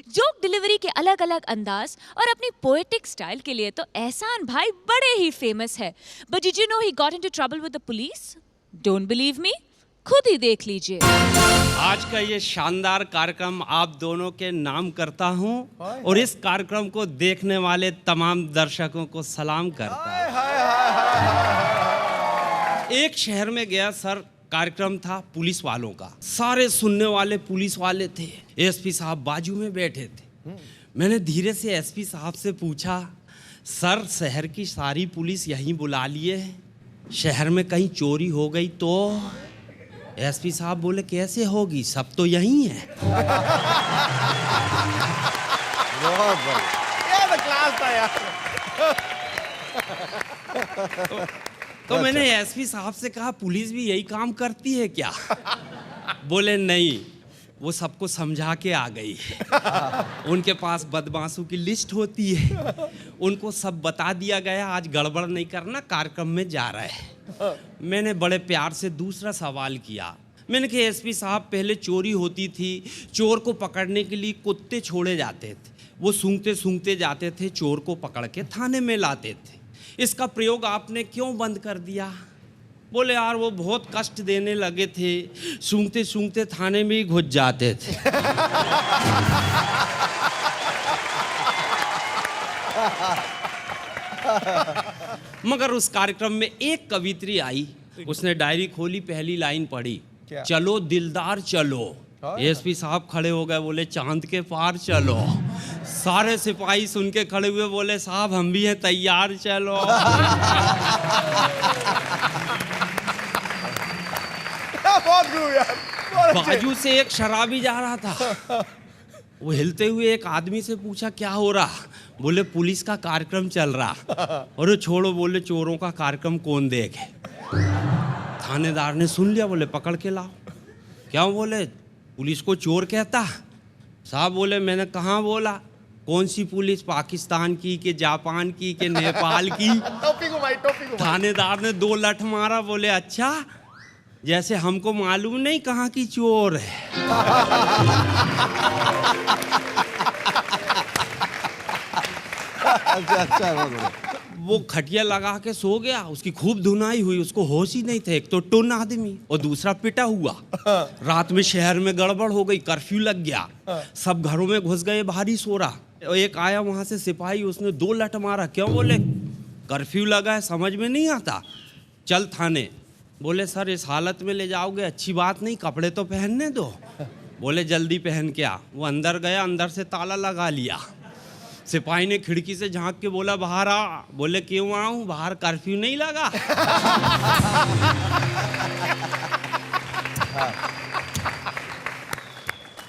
Joke delivery के अलग अलग अंदाज और अपनी पोएटिक स्टाइल के लिए तो एहसान भाई बड़े ही फेमस है। But did you know he got into trouble with the police? Don't believe me? खुद ही देख लीजिए। आज का ये शानदार कार्यक्रम आप दोनों के नाम करता हूँ और इस कार्यक्रम को देखने वाले तमाम दर्शकों को सलाम करता हूँ। एक शहर में गया सर, कार्यक्रम था पुलिस वालों का। सारे सुनने वाले पुलिस वाले थे। एसपी साहब बाजू में बैठे थे। मैंने धीरे से एसपी साहब से पूछा, सर शहर की सारी पुलिस यहीं बुला लिए है, शहर में कहीं चोरी हो गई तो? एसपी साहब बोले, कैसे होगी, सब तो यहीं है। बहुत बढ़िया, ये तो क्लास था यार। तो मैंने एसपी साहब से कहा, पुलिस भी यही काम करती है क्या? बोले नहीं, वो सबको समझा के आ गई। उनके पास बदमाशों की लिस्ट होती है, उनको सब बता दिया गया, आज गड़बड़ नहीं करना, कार्यक्रम में जा रहा है। मैंने बड़े प्यार से दूसरा सवाल किया। मैंने कहा, एसपी साहब पहले चोरी होती थी, चोर को पकड़ने के लिए कुत्ते छोड़े जाते थे, वो सूंघते सूंघते जाते थे, चोर को पकड़ के थाने में लाते थे, इसका प्रयोग आपने क्यों बंद कर दिया? बोले, यार वो बहुत कष्ट देने लगे थे, सूंघते सूंघते थाने में ही घुस जाते थे। मगर उस कार्यक्रम में एक कवित्री आई, उसने डायरी खोली, पहली लाइन पढ़ी, चलो दिलदार चलो। एसपी साहब खड़े हो गए, बोले चांद के पार चलो। सारे सिपाही सुन के खड़े हुए, बोले साहब हम भी हैं तैयार, चलो। बाजू से एक शराबी जा रहा था, वो हिलते हुए एक आदमी से पूछा, क्या हो रहा? बोले पुलिस का कार्यक्रम चल रहा। और छोड़ो, बोले चोरों का कार्यक्रम कौन देखे? थानेदार ने सुन लिया, बोले पकड़ के लाओ। क्या? बोले पुलिस को चोर कहता? साहब बोले, मैंने कहाँ बोला? कौन सी पुलिस, पाकिस्तान की कि जापान की कि नेपाल की? टोपी घुमाई, टोपी घुमाई। थानेदार ने 2 लठ मारा, बोले अच्छा, जैसे हमको मालूम नहीं कहाँ की चोर है। अच्छा, वो खटिया लगा के सो गया, उसकी खूब धुनाई हुई, उसको होश ही नहीं थे। एक तो टुन आदमी और दूसरा पिटा हुआ। रात में शहर में गड़बड़ हो गई, कर्फ्यू लग गया, सब घरों में घुस गए, भारी सो रहा। एक आया वहां से सिपाही, उसने 2 लठ मारा। क्यों? बोले कर्फ्यू लगा है, समझ में नहीं आता, चल थाने। बोले सर इस हालत में ले जाओगे, अच्छी बात नहीं, कपड़े तो पहनने दो। बोले जल्दी पहन के आ। वो अंदर गया, अंदर से ताला लगा लिया। सिपाही ने खिड़की से झांक के बोला, बाहर आ। बोले क्यों आऊं, बाहर कर्फ्यू नहीं लगा?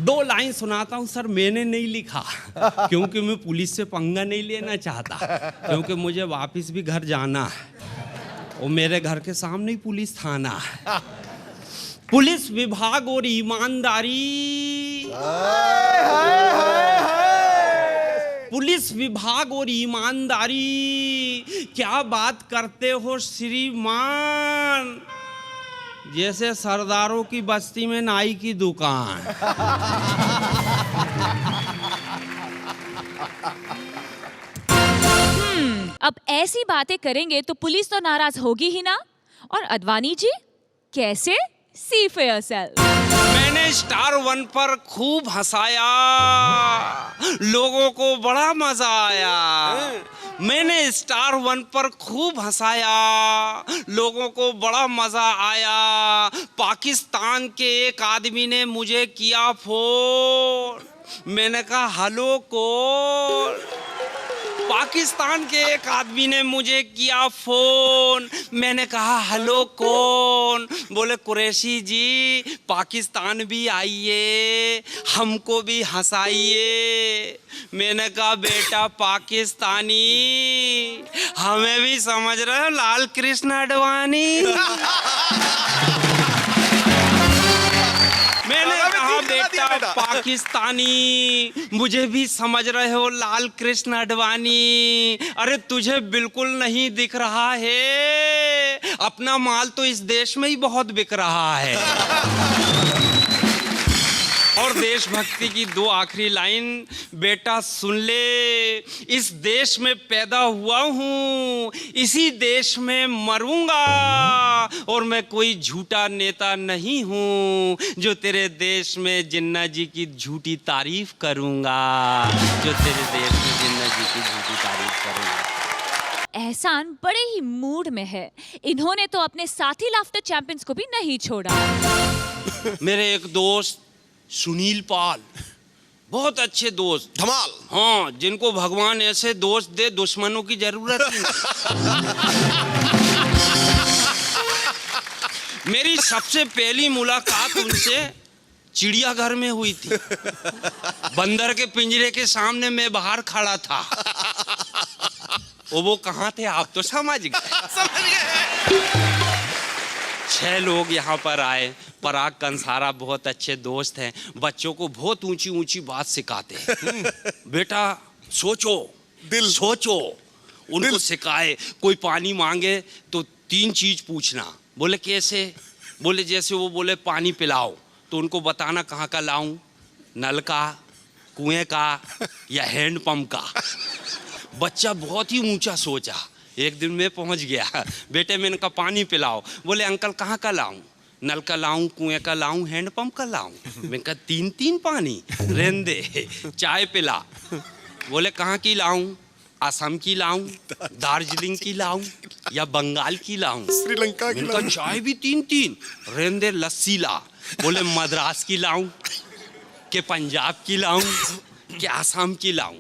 दो लाइन सुनाता हूं सर, मैंने नहीं लिखा, क्योंकि मैं पुलिस से पंगा नहीं लेना चाहता, क्योंकि मुझे वापस भी घर जाना है और मेरे घर के सामने ही पुलिस थाना है। पुलिस विभाग और ईमानदारी, पुलिस विभाग और ईमानदारी, क्या बात करते हो श्रीमान, जैसे सरदारों की बस्ती में नाई की दुकान। अब ऐसी बातें करेंगे तो पुलिस तो नाराज होगी ही ना। और अडवाणी जी कैसे? सी फॉर योरसेल्फ। मैंने स्टार 1 पर खूब हंसाया, लोगों को बड़ा मजा आया। मैंने स्टार 1 पर खूब हंसाया, लोगों को बड़ा मजा आया। पाकिस्तान के एक आदमी ने मुझे किया फोन, मैंने कहा हेलो कौन? पाकिस्तान के एक आदमी ने मुझे किया फोन, मैंने कहा हेलो कौन? बोले कुरैशी जी पाकिस्तान भी आइए, हमको भी हंसाइए। मैंने कहा बेटा पाकिस्तानी, हमें भी समझ रहे हो लाल कृष्ण आडवाणी। मैंने कहा बेटा पाकिस्तानी, मुझे भी समझ रहे हो लाल कृष्ण आडवाणी। अरे तुझे बिल्कुल नहीं दिख रहा है, अपना माल तो इस देश में ही बहुत बिक रहा है। और देशभक्ति की 2 आखिरी लाइन, बेटा सुन ले, इस देश में पैदा हुआ हूँ, इसी देश में मरूंगा, और मैं कोई झूठा नेता नहीं हूँ जो तेरे देश में जिन्ना जी की झूठी तारीफ करूंगा, जो तेरे देश में जिन्ना जी की झूठी तारीफ करूंगा। एहसान बड़े ही मूड में है। इन्होंने तो अपने साथी लाफ्टर चैंपियंस को भी नहीं छोड़ा। मेरे एक दोस्त सुनील पाल, बहुत अच्छे दोस्त, धमाल। हाँ, जिनको भगवान ऐसे दोस्त दे दुश्मनों की जरूरत ही नहीं। मेरी सबसे पहली मुलाकात उनसे चिड़ियाघर में हुई थी। बंदर के पिंजरे के सामने मैं बाहर खड़ा था। वो कहाँ थे आप तो समझ गए। 6 लोग यहाँ पर आए। पराग कंसारा बहुत अच्छे दोस्त हैं, बच्चों को बहुत ऊंची ऊंची बात सिखाते हैं। बेटा सोचो, दिल सोचो, उनको सिखाए। कोई पानी मांगे तो 3 चीज पूछना। बोले कैसे? बोले जैसे वो बोले पानी पिलाओ तो उनको बताना कहाँ का लाऊं, नल का, कुएं का या हैंड पंप का। बच्चा बहुत ही ऊंचा सोचा। एक दिन मैं पहुंच गया, बेटे मैंने कहा पानी पिलाओ। बोले अंकल कहाँ का लाऊं, नल का लाऊं, कुएं का लाऊं, हैंड पंप का लाऊं। मैंने कहा 3 पानी रहने दे। चाय पिला। बोले कहाँ की लाऊं, असम की लाऊं, दार्जिलिंग की लाऊं या बंगाल की लाऊं, श्रीलंका की लाऊं। चाय भी 3 रहने दे। लस्सी ला। बोले मद्रास की लाऊं कि पंजाब की लाऊं कि आसाम की लाऊं।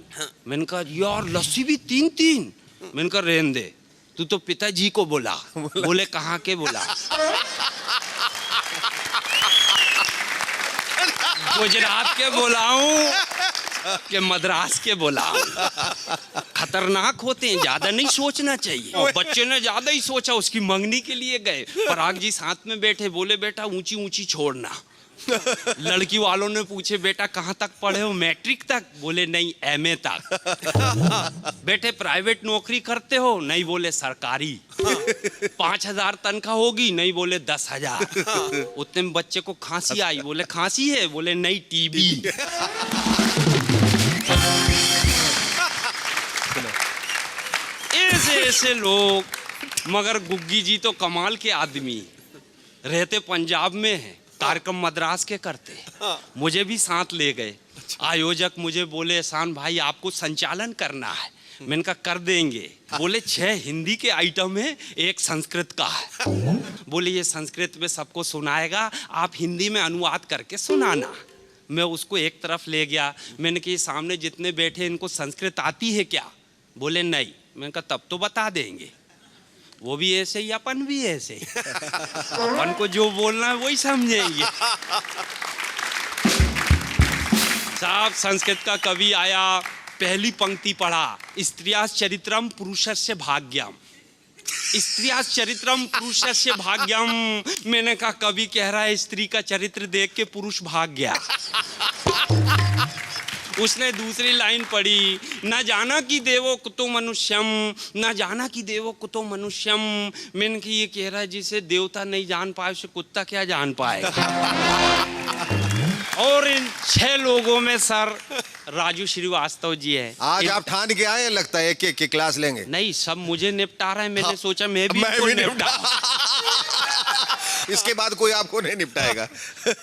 मैंने कहा यार लस्सी भी 3। मैंने कहा रहने दे, तू तो पिताजी को बोला। बोले कहाँ के बोला? गुजरात के बोलाऊं कि मद्रास के बोलाऊं? खतरनाक होते हैं, ज्यादा नहीं सोचना चाहिए। और बच्चे ने ज्यादा ही सोचा, उसकी मंगनी के लिए गए। पराग जी साथ में बैठे, बोले बेटा ऊंची ऊंची छोड़ना। लड़की वालों ने पूछे बेटा कहाँ तक पढ़े हो, मैट्रिक तक? बोले नहीं MA तक। बेटे प्राइवेट नौकरी करते हो? नहीं, बोले सरकारी। 5,000 तनख्वाह होगी? नहीं, बोले 10,000। उतने में बच्चे को खांसी आई। बोले खांसी है? बोले नहीं, TB। ऐसे लोग। मगर गुग्गी जी तो कमाल के आदमी, रहते पंजाब में हैं, कार्यक्रम मद्रास के करते। मुझे भी साथ ले गए। आयोजक मुझे बोले एहसान भाई आपको संचालन करना है। मैंने कहा कर देंगे। बोले 6 हिंदी के आइटम है, 1 संस्कृत का है। बोले ये संस्कृत में सबको सुनाएगा, आप हिंदी में अनुवाद करके सुनाना। मैं उसको एक तरफ ले गया। मैंने कहा सामने जितने बैठे इनको संस्कृत आती है क्या? बोले नहीं। मैंने कहा तब तो बता देंगे। वो भी ऐसे ही, अपन भी ऐसे ही। अपन को जो बोलना है वही समझेंगे। साहब संस्कृत का कवि आया, पहली पंक्ति पढ़ा, स्त्रियास चरित्रम पुरुषस्य भाग्यम। स्त्रियास चरित्रम पुरुषस्य भाग्यम। मैंने कहा कवि कह रहा है स्त्री का चरित्र देख के पुरुष भाग गया। उसने दूसरी लाइन पढ़ी, न जाना कि देवो कुतो मनुष्यम, न जाना कि देवो कुतो मनुष्यम। मैंने कि ये कह रहा है जिसे देवता नहीं जान पाए उसे कुत्ता क्या जान पाएगा। और इन 6 लोगों में सर राजू श्रीवास्तव जी है। आज आप ठान के आए, लगता है एक की क्लास लेंगे। नहीं, सब मुझे निपटा रहा है। मैंने सोचा मैं भी निपटा। इसके बाद कोई आपको नहीं निपटाएगा।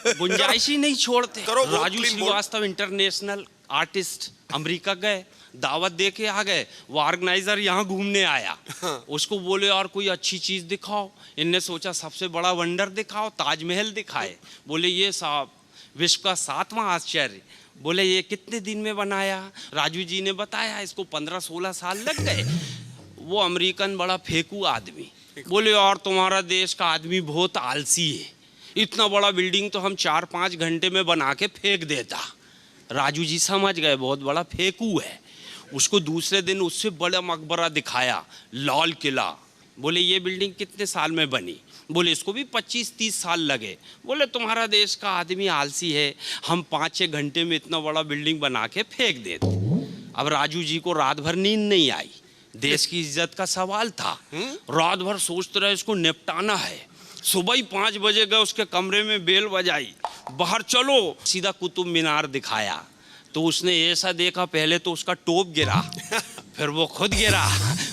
गुंजाइश ही नहीं छोड़ते। करो, Raju Srivastava international artist, America गए, दावत दे के आ गए। वो ऑर्गेनाइजर यहाँ घूमने आया। उसको बोले और कोई अच्छी चीज दिखाओ। इनने सोचा सबसे बड़ा वंडर दिखाओ, ताजमहल दिखाए। बोले ये साहब विश्व का 7वां आश्चर्य। बोले ये कितने दिन में बनाया? राजू जी ने बताया इसको 15-16 साल लग गए। वो अमेरिकन बड़ा फेंकू आदमी बोले और तुम्हारा देश का आदमी बहुत आलसी है, इतना बड़ा बिल्डिंग तो हम 4-5 घंटे में बना के फेंक देता। राजू जी समझ गए बहुत बड़ा फेंकू है। उसको दूसरे दिन उससे बड़ा मकबरा दिखाया, लाल किला। बोले ये बिल्डिंग कितने साल में बनी? बोले इसको भी 25-30 साल लगे। बोले तुम्हारा देश का आदमी आलसी है, हम 5-6 घंटे में इतना बड़ा बिल्डिंग बना के फेंक देते। अब राजू जी को रात भर नींद नहीं आई, देश की इज्जत का सवाल था। रात भर सोचते रहे इसको निपटाना है। सुबह ही 5 बजे गए, उसके कमरे में बेल बजाई, बाहर चलो, सीधा कुतुब मीनार दिखाया। तो उसने ऐसा देखा, पहले तो उसका टोप गिरा, फिर वो खुद गिरा।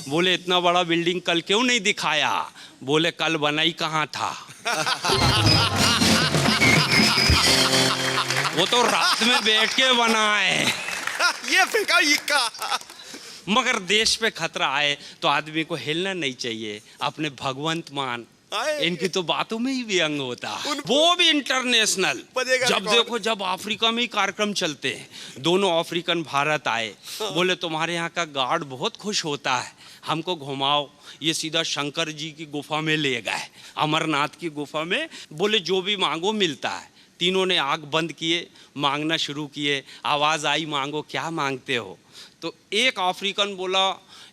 बोले इतना बड़ा बिल्डिंग कल क्यों नहीं दिखाया? बोले कल बना ही कहाँ था। वो तो रात में बैठ के बना है। ये फेंका इक्का। मगर देश पे खतरा आए तो आदमी को हिलना नहीं चाहिए, अपने भगवंत मान। इनकी तो बातों में ही व्यंग होता, वो भी इंटरनेशनल। जब देखो, जब अफ्रीका में ही कार्यक्रम चलते हैं, दोनों अफ्रीकन भारत आए, बोले तुम्हारे यहाँ का गार्ड बहुत खुश होता है, हमको घुमाओ। ये सीधा शंकर जी की गुफा में ले गए, अमरनाथ की गुफा में। बोले जो भी मांगो मिलता है। तीनों ने आंख बंद किए, मांगना शुरू किए। आवाज आई, मांगो, क्या मांगते हो? तो एक अफ्रीकन बोला,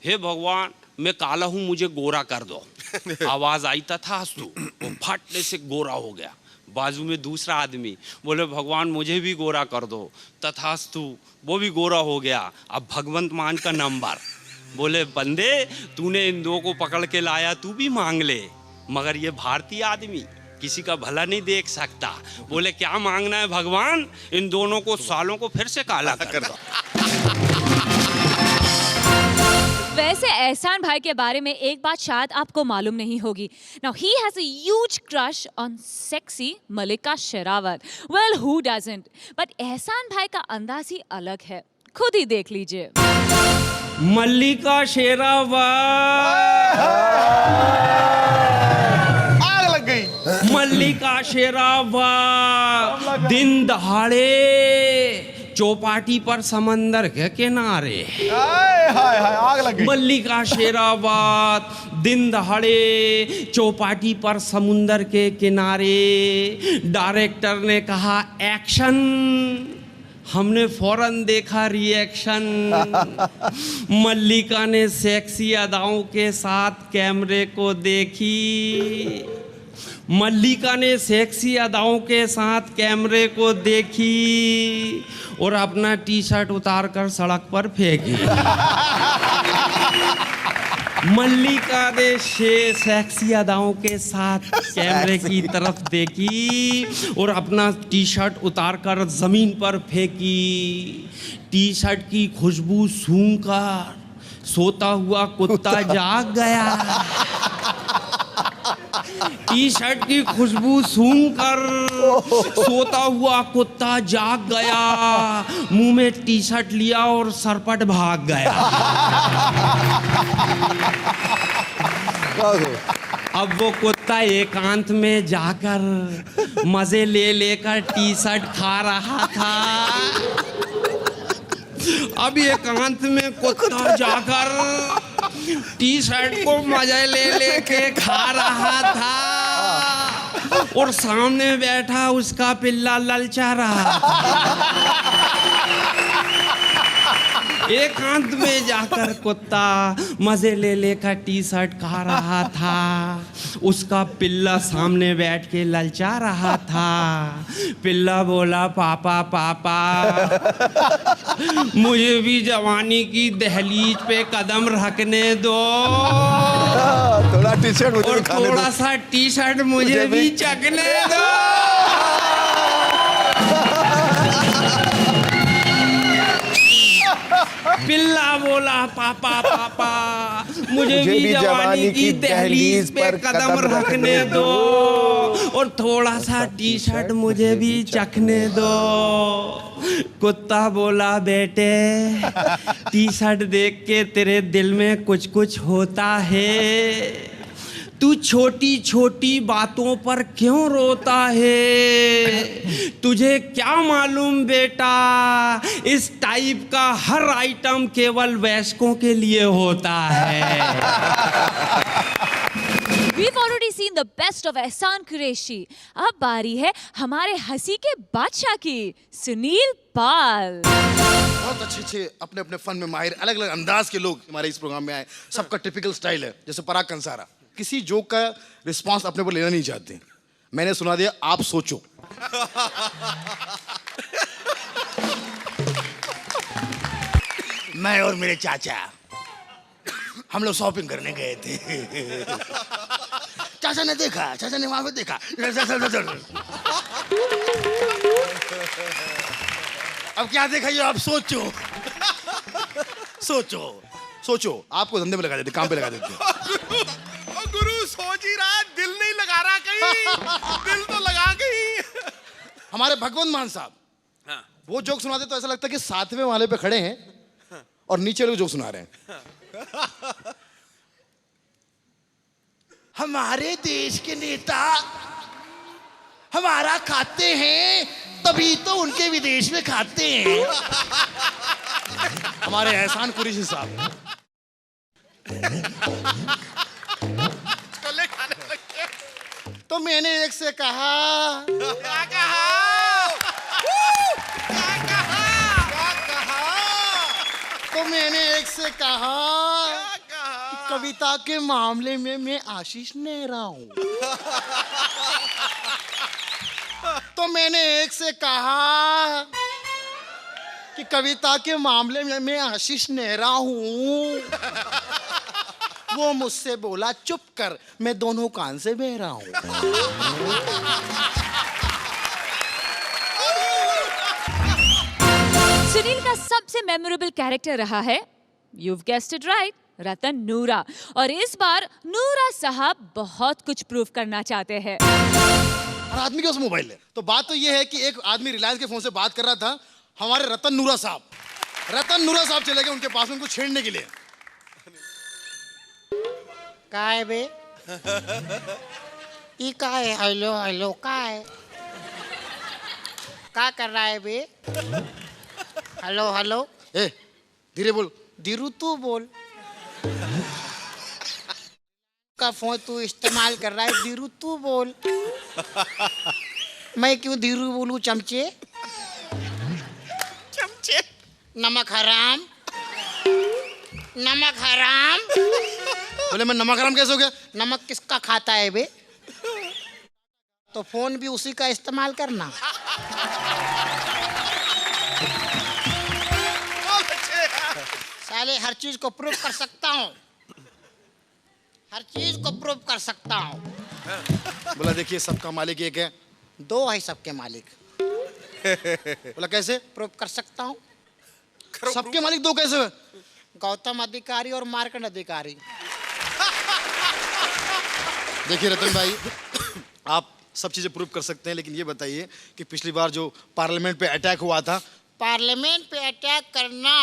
हे भगवान, मैं काला हूं, मुझे गोरा कर दो। आवाज आई तथास्तु, वो फटने से गोरा हो गया। बाजू में दूसरा आदमी बोले, भगवान मुझे भी गोरा कर दो। तथास्तु, वो भी गोरा हो गया। अब भगवंत मान का नंबर। बोले, बंदे तूने इन दो को पकड़ के लाया, तू भी मांग ले। मगर ये भारतीय आदमी किसी का भला नहीं देख सकता। बोले, क्या मांगना है भगवान? इन दोनों को सालों को फिर से काला कर दो। वैसे एहसान भाई के बारे में एक बात शायद आपको मालूम नहीं होगी. Now he has a huge crush on sexy Malika Sherawat. Well, who doesn't? But एहसान भाई का अंदाज ही अलग है. खुद ही देख लीजिए. मल्लिका शेरावत, आग लग गई. मल्लिका शेरावत दिन दहाड़े चौपाटी पर समंदर के किनारे. हाय हाय हाय, आग लग गई. मल्लिका शेरावत दिन दहाड़े चौपाटी पर समुंदर के किनारे. डायरेक्टर ने कहा एक्शन, हमने फौरन देखा रिएक्शन. मल्लिका ने सेक्सी अदाओं के साथ कैमरे को देखी. मल्लिका ने सेक्सी अदाओं के साथ कैमरे को देखी और अपना टी शर्ट उतार कर सड़क पर फेंकी. मल्लिका ने सेक्सी अदाओं के साथ कैमरे की तरफ देखी और अपना टी शर्ट उतार कर जमीन पर फेंकी. टी शर्ट की खुशबू सूंघकर सोता हुआ कुत्ता जाग गया. टी शर्ट की खुशबू सूंघकर सोता हुआ कुत्ता जाग गया. मुंह में टी शर्ट लिया और सरपट भाग गया. अब वो कुत्ता एकांत में जाकर मजे ले लेकर टी शर्ट खा रहा था. अब एकांत में कुत्ता जाकर टी शर्ट को मजे ले लेके खा रहा था और सामने बैठा उसका पिल्ला ललचा रहा था. एकांत में जाकर कुत्ता मजे ले लेकर टी शर्ट खा रहा था. उसका पिल्ला सामने बैठ के ललचा रहा था. पिल्ला बोला, पापा पापा मुझे भी जवानी की दहलीज पे कदम रखने दो थोड़ा टी शर्ट मुझे और भी खाने दो. थोड़ा सा टी शर्ट मुझे भी चखने दो. पिल्ला बोला, पापा पापा मुझे भी जवानी की दहलीज पे कदम रखने दो और थोड़ा सा टी शर्ट मुझे भी चखने दो. कुत्ता बोला, बेटे टी शर्ट देख के तेरे दिल में कुछ कुछ होता है. तू छोटी छोटी बातों पर क्यों रोता है? तुझे क्या मालूम बेटा, इस टाइप का हर आइटम केवल वयस्कों के लिए होता है. We've already seen the best of एहसान कुरैशी. अब बारी है हमारे हंसी के बादशाह की, सुनील पाल. बहुत अच्छे अपने अपने फन में माहिर अलग अलग अंदाज के लोग हमारे इस प्रोग्राम में आए. सबका टिपिकल स्टाइल है. जैसे पराग कंसारा किसी जोक का रिस्पांस अपने पर लेना नहीं चाहते. मैंने सुना दिया, आप सोचो. मैं और मेरे चाचा हम लोग शॉपिंग करने गए थे. चाचा ने देखा, चाचा ने वहां पे देखा। अब क्या देखा ये आप सोचो। सोचो सोचो, आपको धंधे में लगा देते, काम पे लगा देते। गुरु सोच ही रहा है, दिल नहीं लगा रहा कहीं। दिल तो लगा कहीं। हमारे भगवंत मान साहब, हाँ। वो जोक सुनाते तो ऐसा लगता है कि 7वें वाले पे खड़े हैं और नीचे लोग जोक सुना रहे हैं। हमारे देश के नेता हमारा खाते हैं, तभी तो उनके विदेश में खाते हैं। हमारे एहसान कुरैशी साहब। चले खाने लगे। तो मैंने एक से कहा, क्या कहा? क्या कहा? क्या कहा? तो मैंने एक से कहा, क्या कहा? कविता के मामले में मैं आशीष नेहरा हूं। तो मैंने एक से कहा कि कविता के मामले में मैं आशीष नेहरा हूं। वो मुझसे बोला चुप कर, मैं दोनों कान से बहरा हूं। सुनील का सबसे मेमोरेबल कैरेक्टर रहा है, you've guessed it right, रतन नूरा। और इस बार नूरा साहब बहुत कुछ प्रूव करना चाहते हैं। हर आदमी के पास मोबाइल है, तो बात तो ये है कि एक आदमी रिलायंस के फोन से बात कर रहा था, हमारे रतन नूरा साहब। रतन नूरा साहब चले गए उनके पास में उनको छेड़ने के लिए। का है बे? ई का है? हेलो हेलो का है? का कर रहा है बे? Hello hello. ए, धीरे बोल। धीरू तू बोल। का फोन तू इस्तेमाल कर रहा है, धीरू तू बोल। मैं क्यों धीरू बोलूं चमचे? चमचे। नमक हराम, नमक हराम। बोले मैं नमक हराम कैसे हो गया? नमक किसका खाता है बे? तो फोन भी उसी का इस्तेमाल करना। साले हर चीज को प्रूव कर सकता हूँ, हर चीज को प्रूव कर सकता हूँ। बोला देखिए सबका मालिक एक है। दो है सबके मालिक। बोला कैसे? प्रूव कर सकता हूँ। सबके मालिक दो कैसे हुए? गौतम अधिकारी और मार्कंड अधिकारी। देखिए रतन भाई, आप सब चीजें प्रूव कर सकते हैं, लेकिन ये बताइए कि पिछली बार जो पार्लियामेंट पे अटैक हुआ था, पार्लियामेंट पे अटैक करना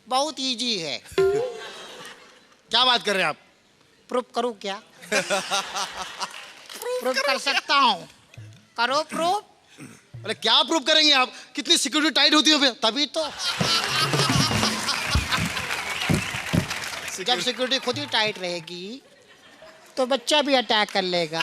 बहुत इजी है। क्या बात कर रहे हैं आप? प्रूव करूँ क्या? प्रूव कर सकता हूँ। करो प्रूव। अरे क्या प्रूव करेंगे आप? कितनी सिक्योरिटी टाइट होती है तभी तो जब सिक्योरिटी खुद ही टाइट रहेगी तो बच्चा भी अटैक कर लेगा।